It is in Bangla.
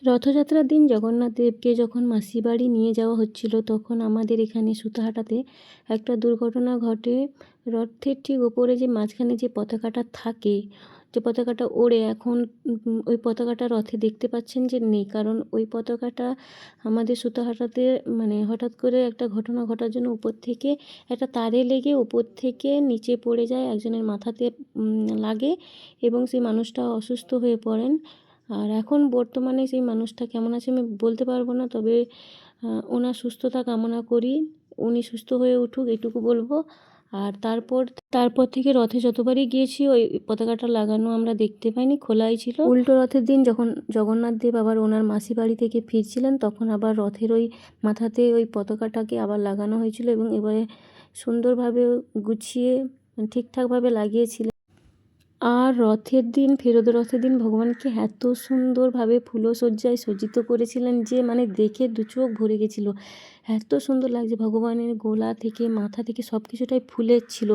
রথযাত্রার দিন জগন্নাথ দেবকে যখন মাসির বাড়ি নিয়ে যাওয়া হচ্ছিল, তখন আমাদের এখানে সুতাহাটাতে একটা দুর্ঘটনা ঘটে। রথের ঠিক ওপরে যে মাঝখানে যে পতাকাটা থাকে, যে পতাকাটা ওড়ে, এখন ওই পতাকাটা রথে দেখতে পাচ্ছেন যে নেই। কারণ ওই পতাকাটা আমাদের সুতাহাটাতে মানে হঠাৎ করে একটা ঘটনা ঘটার জন্য উপর থেকে একটা তারে লেগে উপর থেকে নিচে পড়ে যায়, একজনের মাথাতে লাগে এবং সেই মানুষটা অসুস্থ হয়ে পড়েন। আর এখন বর্তমানে সেই মানুষটা কেমন আছে আমি বলতে পারবো না, তবে ওনার সুস্থতা কামনা করি, উনি সুস্থ হয়ে উঠুক এটুকু বলবো। আর তারপর থেকে রথে যতবারই গিয়েছি ওই পতাকাটা লাগানো আমরা দেখতে পাইনি, খোলাই ছিল। উল্টো রথের দিন যখন জগন্নাথ দেব আবার ওনার মাসি বাড়ি থেকে ফিরছিলেন, তখন আবার রথের ওই মাথাতে ওই পতাকাটাকে আবার লাগানো হয়েছিল এবং এবারে সুন্দরভাবে গুছিয়ে ঠিকঠাকভাবে লাগিয়েছিলেন। আর ফেরত রথের দিন ভগবানকে এত সুন্দরভাবে ফুলসজ্জায় সজ্জিত করেছিলেন যে মানে দেখে দু চোখ ভরে গেছিলো। এত সুন্দর লাগছে, ভগবানের গলা থেকে মাথা থেকে সব কিছুটাই ফুলের ছিল।